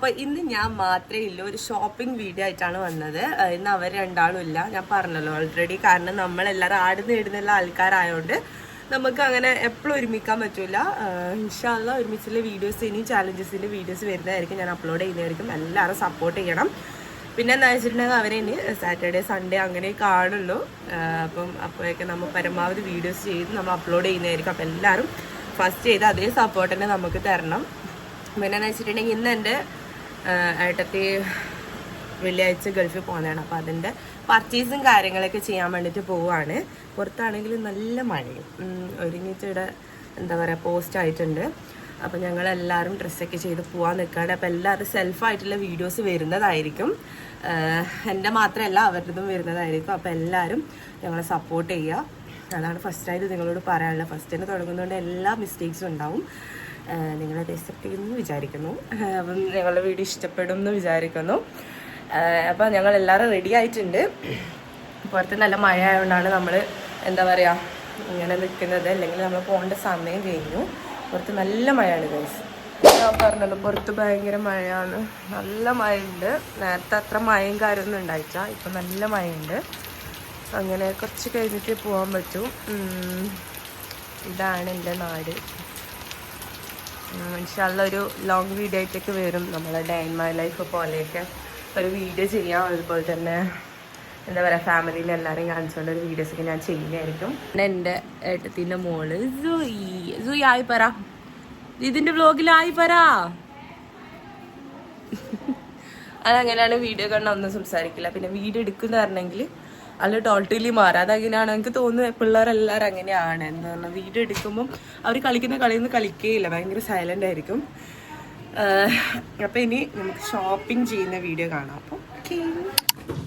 അപ്പോൾ ഇന്ന് ഞാൻ മാത്രമേ ഉള്ളൂ, ഒരു ഷോപ്പിംഗ് വീഡിയോ ആയിട്ടാണ് വന്നത്. ഇന്ന് അവർ രണ്ടാളും ഇല്ല, ഞാൻ പറഞ്ഞല്ലോ ഓൾറെഡി. കാരണം നമ്മളെല്ലാവരും ആടുന്ന ഇടുന്നുള്ള ആൾക്കാരായതുകൊണ്ട് നമുക്ക് അങ്ങനെ എപ്പോഴും ഒരുമിക്കാൻ പറ്റില്ല. ഇൻഷാ അല്ലാഹ് ഒരുമിച്ചുള്ള വീഡിയോസ്, ഇനി ചാലഞ്ചസിൻ്റെ വീഡിയോസ് വരുന്നതായിരിക്കും, ഞാൻ അപ്ലോഡ് ചെയ്യുന്നതായിരിക്കും. എല്ലാവരും സപ്പോർട്ട് ചെയ്യണം. പിന്നെ എന്താ വെച്ചിട്ടുണ്ടെങ്കിൽ അവരെ ഇനി സാറ്റർഡേ സൺഡേ അങ്ങനെ കാണുള്ളൂ. അപ്പോഴൊക്കെ നമ്മൾ പരമാവധി വീഡിയോസ് ചെയ്ത് നമ്മൾ അപ്ലോഡ് ചെയ്യുന്നതായിരിക്കും. അപ്പോൾ എല്ലാവരും ഫസ്റ്റ് ചെയ്ത് അതേ സപ്പോർട്ട് തന്നെ നമുക്ക് തരണം. പിന്നെ എന്ന് വെച്ചിട്ടുണ്ടെങ്കിൽ ഇന്ന് എൻ്റെ ഏട്ടത്തി വെള്ളിയാഴ്ച ഗൾഫിൽ പോകുന്നതാണ്. അപ്പോൾ അതിൻ്റെ പർച്ചേസും കാര്യങ്ങളൊക്കെ ചെയ്യാൻ വേണ്ടിയിട്ട് പോവുകയാണ്. പുറത്താണെങ്കിൽ നല്ല മഴയും ഒരുങ്ങിച്ചിടെ എന്താ പറയുക പോസ്റ്റ് ആയിട്ടുണ്ട്. അപ്പോൾ ഞങ്ങളെല്ലാവരും ഡ്രസ്സൊക്കെ ചെയ്ത് പോകാൻ നിൽക്കുകയാണ്. അപ്പോൾ എല്ലാവരും സെൽഫായിട്ടുള്ള വീഡിയോസ് വരുന്നതായിരിക്കും. എൻ്റെ മാത്രമല്ല അവരുടേതും വരുന്നതായിരിക്കും. അപ്പോൾ എല്ലാവരും ഞങ്ങളെ സപ്പോർട്ട് ചെയ്യുക. അതാണ് ഫസ്റ്റായിട്ട് നിങ്ങളോട് പറയാനുള്ളത്. ഫസ്റ്റ് തന്നെ തുടങ്ങുന്നതുകൊണ്ട് എല്ലാ മിസ്റ്റേക്സും ഉണ്ടാവും. നിങ്ങളത് അക്സെപ്റ്റ് ചെയ്യുമെന്ന് വിചാരിക്കുന്നു. അപ്പം ഞങ്ങളുടെ വീഡിയോ ഇഷ്ടപ്പെടും എന്ന് വിചാരിക്കുന്നു. അപ്പോൾ ഞങ്ങളെല്ലാവരും റെഡി ആയിട്ടുണ്ട്. പുറത്ത് നല്ല മഴ ആയതുകൊണ്ടാണ് നമ്മൾ എന്താ പറയുക ഇങ്ങനെ നിൽക്കുന്നത്. അല്ലെങ്കിൽ നമ്മൾ പോകേണ്ട സമയം കഴിഞ്ഞു. പുറത്ത് നല്ല മഴയാണ് ഗൈസ്. ഞാൻ പറഞ്ഞല്ലോ പുറത്ത് ഭയങ്കര മഴയാണ്. നല്ല മഴയുണ്ട്. നേരത്തെ അത്ര മഴയും കാര്യമൊന്നും ഉണ്ടായിട്ടില്ല. ഇപ്പം നല്ല മഴയുണ്ട്. അങ്ങനെ കുറച്ച് കഴിഞ്ഞിട്ട് പോകാൻ പറ്റും. ഇതാണ് എൻ്റെ നാട്. ഇൻഷാ അല്ലാഹ് ഒരു ലോങ് വീഡിയോ ആയിട്ടൊക്കെ വരും. നമ്മളെ ഡേ ഇൻ മൈ ലൈഫ് പോലെയൊക്കെ ഒരു വീഡിയോ ചെയ്യാം. അതുപോലെ തന്നെ എന്താ പറയുക ഫാമിലിയിൽ എല്ലാവരെയും കാണിച്ചുകൊണ്ട് ഒരു വീഡിയോസൊക്കെ ഞാൻ ചെയ്യുന്നതായിരിക്കും. പിന്നെ എൻ്റെ ഏട്ടത്തിൻ്റെ മോള് സൂയി ആയി പറ, ഇതിൻ്റെ വ്ലോഗിലായി പറ. അതങ്ങനെയാണ് വീഡിയോ കണ്ട ഒന്നും സംസാരിക്കില്ല. പിന്നെ വീഡിയോ എടുക്കുന്ന പറഞ്ഞെങ്കിൽ അത് ടോട്ടലി മാറാം. അതങ്ങനെയാണ് എനിക്ക് തോന്നുന്നത്. പിള്ളേരെല്ലാവരും അങ്ങനെയാണ്. എന്താ പറഞ്ഞാൽ വീഡിയോ എടുക്കുമ്പം അവർ കളിക്കുന്ന കളിയൊന്നും കളിക്കുകയില്ല, ഭയങ്കര സൈലൻ്റ് ആയിരിക്കും. അപ്പോൾ ഇനി നമുക്ക് ഷോപ്പിംഗ് ചെയ്യുന്ന വീഡിയോ കാണാം. അപ്പോൾ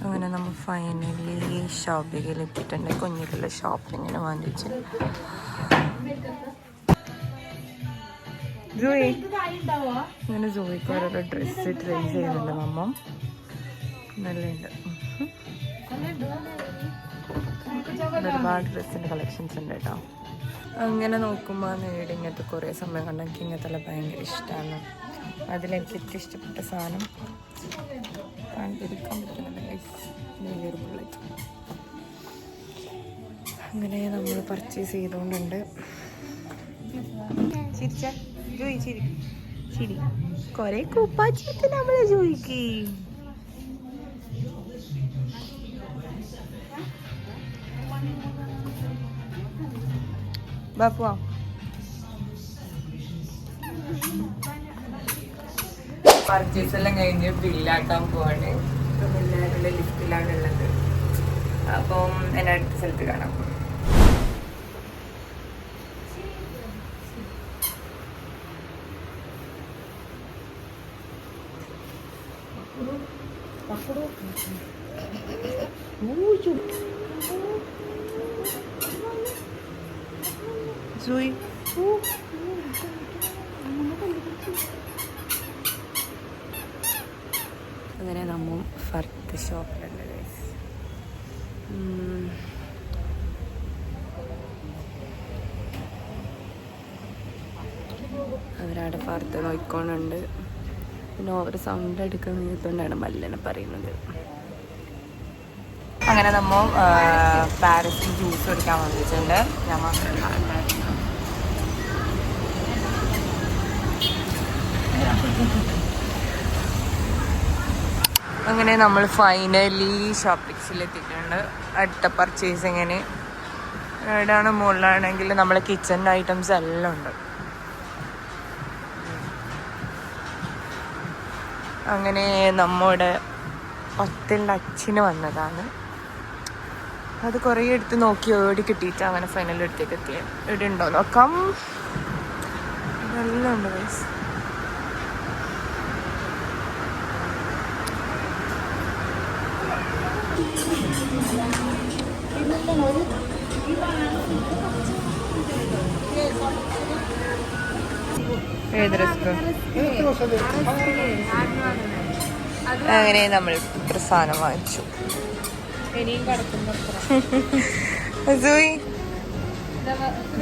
അങ്ങനെ നമ്മൾ ഫൈനലി ഷോപ്പിങ്ങിൽ എത്തിയിട്ടുണ്ട്. കുഞ്ഞിലുള്ള ഷോപ്പിങ്ങിന് വേണ്ടിയിട്ട് ജോയി അങ്ങനെ ജോയിക്ക് ഓരോരോ ഡ്രസ്സ് ട്രൈ ചെയ്യുന്നുണ്ട്. നമ്മ നല്ലുണ്ട്. ഒരുപാട് ഡ്രസ്സിൻ്റെ കളക്ഷൻസ് ഉണ്ട് കേട്ടോ. അങ്ങനെ നോക്കുമ്പോൾ നേടി ഇങ്ങനത്തെ കുറേ സമയം കണ്ട് എനിക്ക് ഇങ്ങനത്തെ ഭയങ്കര ഇഷ്ടമാണ്. അതിലെനിക്ക് ഏറ്റവും ഇഷ്ടപ്പെട്ട സാധനം കണ്ടിരിക്കാൻ പറ്റുന്നുണ്ട്. ബുള്ളറ്റ് അങ്ങനെ നമ്മൾ പർച്ചേസ് ചെയ്തുകൊണ്ടുണ്ട്. ചിരിച്ച ജോയി ചിരി ചിരി കുറേ കുപ്പാച്ചിട്ട് നമ്മളെ ജോയിക്ക്. ബാപ്പുവാ പർച്ചേസ് എല്ലാം കഴിഞ്ഞ് ബില്ലാക്കാൻ പോവാണ്. അപ്പം എല്ലാവരുടെ ലിസ്റ്റിലാണുള്ളത്. അപ്പം എന്നെ അടുത്ത സ്ഥലത്ത് കാണാം. അങ്ങനെ നമ്മൾ ഫർത്ത് ഷോപ്പിലുണ്ട്. അവരവിടെ ഫർത്ത് നോക്കിക്കൊണ്ടുണ്ട്. പിന്നെ ഓവർ സൗണ്ട് എടുക്കുന്നതുകൊണ്ടാണ് മല്ലനെ പറയുന്നത്. അങ്ങനെ നമ്മൾ പാരസിൻ ജ്യൂസ് കുടിക്കാൻ വന്നിട്ടുണ്ട്. ഞാൻ മാത്രമല്ല അങ്ങനെ നമ്മൾ ഫൈനലി ഷോപ്പിംഗ്സിലെത്തിയിട്ടുണ്ട്. അടുത്ത പർച്ചേസിങ്ങിന് എവിടെയാണ് മുകളിലാണെങ്കിൽ നമ്മളെ കിച്ചൺ ഐറ്റംസ് എല്ലാം ഉണ്ട്. അങ്ങനെ നമ്മുടെ ഒത്തലിൻ്റെ അച്ഛന് വന്നതാണ്. അത് കുറേ എടുത്ത് നോക്കി ഓടി കിട്ടിയിട്ട് അങ്ങനെ ഫൈനൽ എടുത്തേക്ക് എത്തിയ. ഇവിടെ ഉണ്ടോ നോക്കാം. നല്ല ഉണ്ട് ഗൈസ്. അങ്ങനെ നമ്മൾ പ്രസാദം വാങ്ങിച്ചു.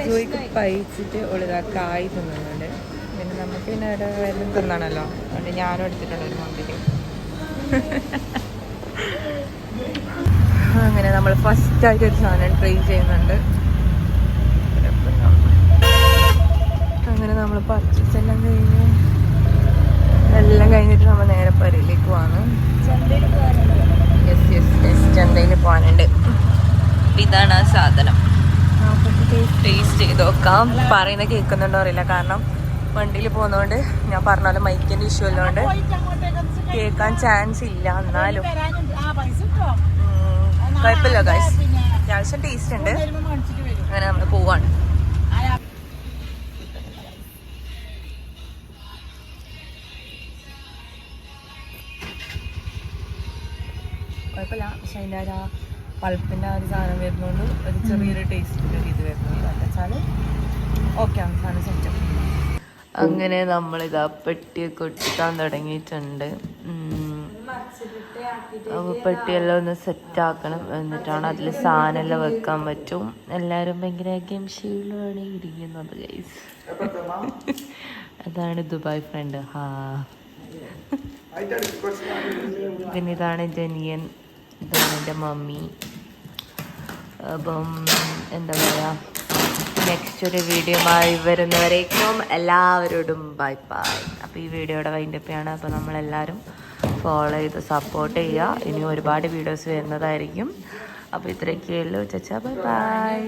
ജോയിക്ക് പഴിച്ചിട്ട് ഉള്ളതാ കായ് തിന്നുന്നുണ്ട്. പിന്നെ നമുക്ക് പിന്നെ ഒരു എല്ലാം തിന്നണല്ലോ, അതുകൊണ്ട് ഞാനും എടുത്തിട്ടുണ്ട് ഒരു മുന്തിരി. അങ്ങനെ നമ്മൾ ഫസ്റ്റായിട്ട് ഒരു സാധനം ട്രൈ ചെയ്യുന്നുണ്ട്. അങ്ങനെ നമ്മൾ പർച്ചേസ് എല്ലാം കഴിഞ്ഞിട്ട് നമ്മൾ നേരെ പരയിലേക്ക് പോവാണ്. ചന്തയിൽ പോകാനുണ്ട്. ഇതാണ് ആ സാധനം. ടേസ്റ്റ് ചെയ്ത് നോക്കാം. പറയുന്നത് കേൾക്കുന്നുണ്ടോ അറിയില്ല, കാരണം വണ്ടിയിൽ പോകുന്നതുകൊണ്ട് ഞാൻ പറഞ്ഞ പോലെ മൈക്കിൻ്റെ ഇഷ്യൂ ഉള്ളതുകൊണ്ട് കേൾക്കാൻ ചാൻസ് ഇല്ല. എന്നാലും കുഴപ്പമില്ല ഗൈസ്, അത്യാവശ്യം ടേസ്റ്റ് ഉണ്ട്. അങ്ങനെ നമ്മൾ പോവാണ്. കുഴപ്പമില്ല, പക്ഷെ അതിൻ്റെ ആ പൾപ്പിൻ്റെ ആ ഒരു സാധനം വരുന്നതുകൊണ്ട് ഒരു ചെറിയൊരു ടേസ്റ്റിൻ്റെ ഒരു ഇത് വരുന്നുണ്ട്. എന്താ വെച്ചാൽ ഓക്കെ ആണ് സാധനം സെറ്റ്. അങ്ങനെ നമ്മളിതാ പെട്ടിയൊക്കെ ഒട്ടിക്കാൻ തുടങ്ങിയിട്ടുണ്ട്. അപ്പോൾ പെട്ടിയെല്ലാം ഒന്ന് സെറ്റാക്കണം, എന്നിട്ടാണ് അതിൽ സാധനമെല്ലാം വെക്കാൻ പറ്റും. എല്ലാവരും ഭയങ്കര ഗംഷീലാണ് ഇരിക്കുന്നത് ഗൈസ്. അതാണ് ദുബായ് ഫ്രണ്ട്. പിന്നെ ഇതാണ് ജനിയൻ, ഇതാണ് എൻ്റെ മമ്മി. അപ്പം എന്താ പറയുക, നെക്സ്റ്റ് ഒരു വീഡിയോയുമായി വരുന്നവരേക്കും എല്ലാവരോടും ബൈ ബൈ. അപ്പോൾ ഈ വീഡിയോയുടെ വൈൻഡപ്പാണ്. അപ്പോൾ നമ്മളെല്ലാവരും ഫോളോ ചെയ്ത് സപ്പോർട്ട് ചെയ്യുക. ഇനി ഒരുപാട് വീഡിയോസ് വരുന്നതായിരിക്കും. അപ്പോൾ ഇത്രയൊക്കെയേ ഉള്ളൂ. ചച്ചാ ബൈ ബൈ.